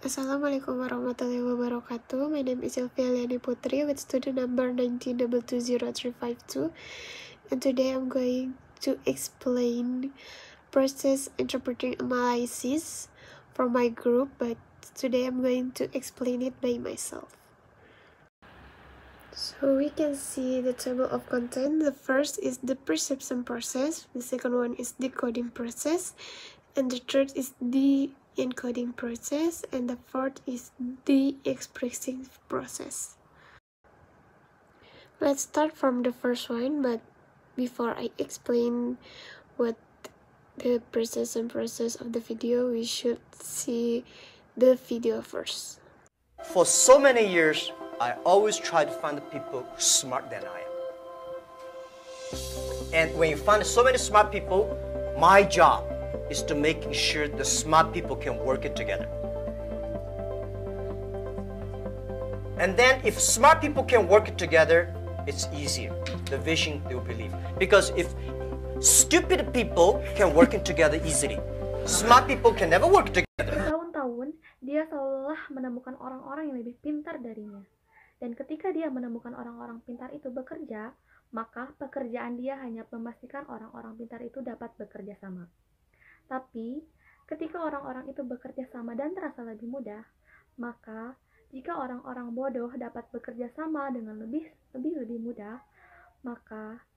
Assalamualaikum warahmatullahi wabarakatuh. My name is Silvia Putri with student number 19220352, and today I'm going to explain process interpreting analysis for my group, but today I'm going to explain it by myself. So we can see the table of content. The first is the perception process, the second one is decoding process, and the third is the encoding process, and the fourth is the expressing process. Let's start from the first one, but before I explain what the perception process of the video, we should see the video first. For so many years, I always try to find the people smarter than I am. And when you find so many smart people, my job is to making sure the smart people can work it together. And then if smart people can work it together, it's easier. The vision they will believe. Because if stupid people can work it together easily, smart people can never work together. Tahun-tahun, dia selalu menemukan orang-orang yang lebih pintar darinya. Dan ketika dia menemukan orang-orang pintar itu bekerja, maka pekerjaan dia hanya memastikan orang-orang pintar itu dapat bekerja sama. Tapi, ketika orang-orang itu bekerja sama dan terasa lebih mudah, maka jika orang-orang bodoh dapat bekerja sama dengan lebih mudah, maka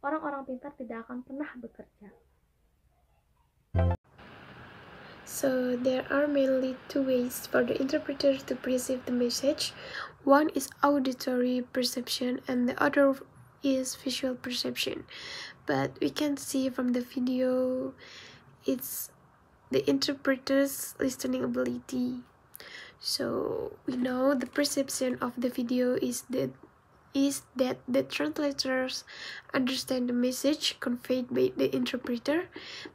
orang-orang pintar tidak akan pernah bekerja. So there are mainly two ways for the interpreter to perceive the message. One is auditory perception and the other is visual perception. But we can see from the video, it's the interpreter's listening ability. So we know the perception of the video is that the translators understand the message conveyed by the interpreter.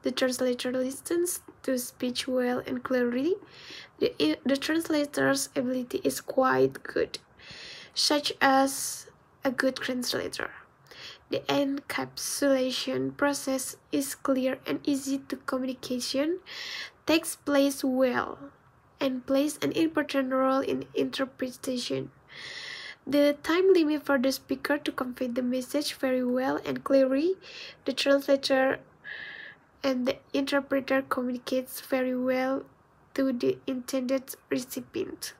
The translator listens to speech well and clearly. The translator's ability is quite good, such as a good translator. The encapsulation process is clear and easy to communication, takes place well, and plays an important role in interpretation. The time limit for the speaker to convey the message very well and clearly, the translator and the interpreter communicates very well to the intended recipient.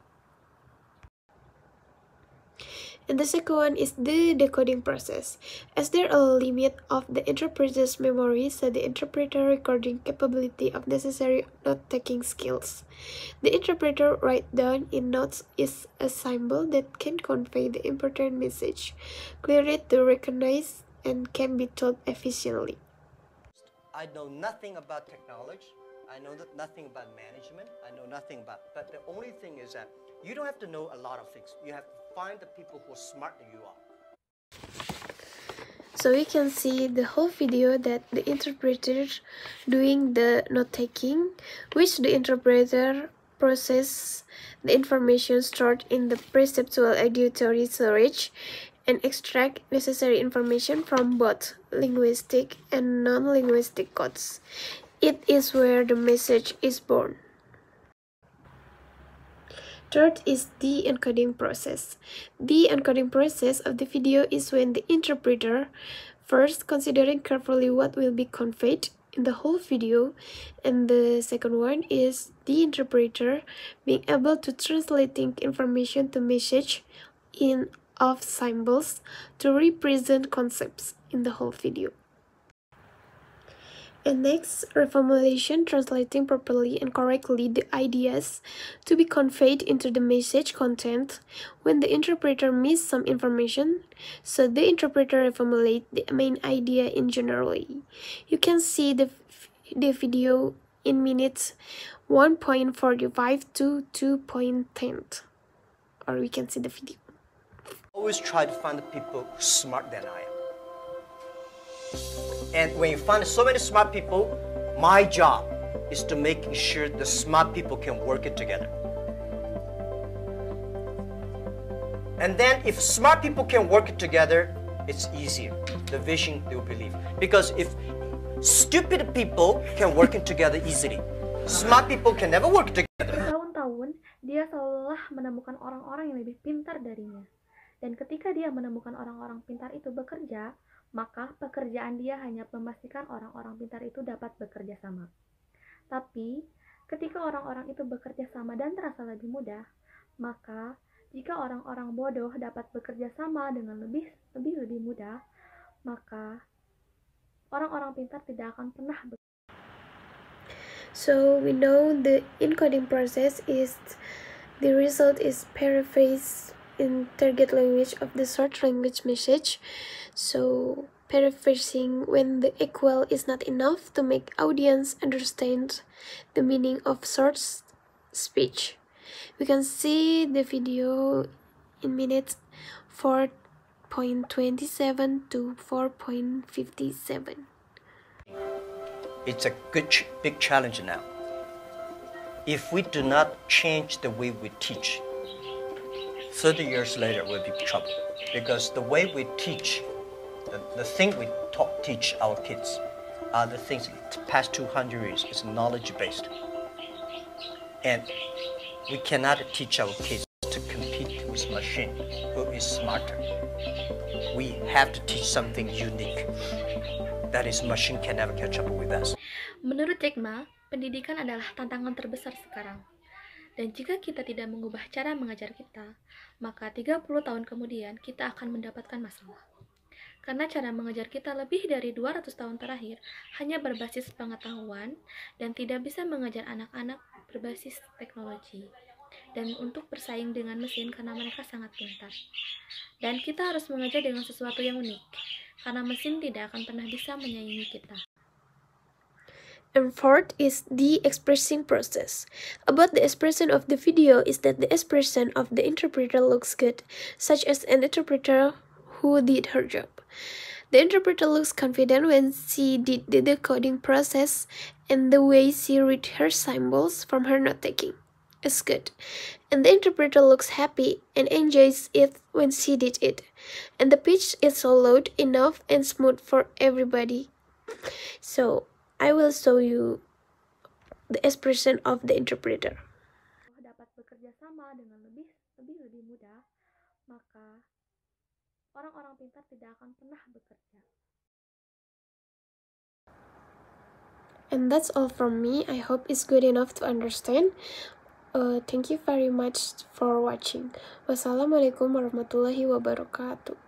And the second one is the decoding process. As there a limit of the interpreter's memory, so the interpreter recording capability of necessary note-taking skills. The interpreter write down in notes is a symbol that can convey the important message, clearly to recognize and can be told efficiently. I know nothing about technology. I know nothing about management. I know nothing about, but the only thing is that you don't have to know a lot of things. You have to find the people who are smarter than you are. So we can see the whole video that the interpreter doing the note-taking, which the interpreter process the information stored in the perceptual auditory storage and extract necessary information from both linguistic and non-linguistic codes. It is where the message is born. Third is the encoding process. The encoding process of the video is when the interpreter, first considering carefully what will be conveyed in the whole video, and the second one is the interpreter being able to translating information to message in of symbols to represent concepts in the whole video. And next, reformulation, translating properly and correctly the ideas to be conveyed into the message content when the interpreter missed some information, so the interpreter reformulate the main idea in generally. You can see the video in minutes 1.45 to 2.10, or we can see the video. Always try to find the people smarter than I am. And when you find so many smart people, my job is to making sure the smart people can work it together. And then if smart people can work it together, it's easier. The vision they will believe. Because if stupid people can work it together easily, smart people can never work together. tahun, dia seolah menemukan orang-orang yang lebih pintar darinya. Dan ketika dia menemukan orang-orang pintar itu bekerja, maka pekerjaan dia hanya memastikan orang-orang pintar itu dapat bekerja sama. Tapi, ketika orang-orang itu bekerja sama dan terasa lebih mudah, maka jika orang-orang bodoh dapat bekerja sama dengan lebih mudah, maka orang-orang pintar tidak akan pernah bekerja. So we know the encoding process is the result is paraphrase in target language of the short language message. So paraphrasing when the equal is not enough to make audience understand the meaning of short speech. We can see the video in minutes 4.27 to 4.57. It's a big challenge now. If we do not change the way we teach, 30 years later we'll be in trouble. Because the way we teach, the thing we teach our kids are the things the past 200 years is knowledge-based. And we cannot teach our kids to compete with machine who is smarter. We have to teach something unique. That is, machine can never catch up with us. Menurut Jack Ma, pendidikan adalah tantangan terbesar sekarang. Dan jika kita tidak mengubah cara mengajar kita, maka 30 tahun kemudian kita akan mendapatkan masalah. Karena cara mengajar kita lebih dari 200 tahun terakhir hanya berbasis pengetahuan dan tidak bisa mengajar anak-anak berbasis teknologi. Dan untuk bersaing dengan mesin karena mereka sangat pintar. Dan kita harus mengajar dengan sesuatu yang unik, karena mesin tidak akan pernah bisa menyaingi kita. And fourth is the expressing process. About the expression of the video is that the expression of the interpreter looks good, such as an interpreter who did her job. The interpreter looks confident when she did the decoding process, and the way she read her symbols from her note-taking is good. And the interpreter looks happy and enjoys it when she did it. And the pitch is so loud enough and smooth for everybody. So, I will show you the expression of the interpreter. Dapat bekerja sama dengan lebih mudah, maka orang-orang pintar tidak akan pernah bekerja. And that's all from me. I hope it's good enough to understand. Thank you very much for watching. Wassalamualaikum warahmatullahi wabarakatuh.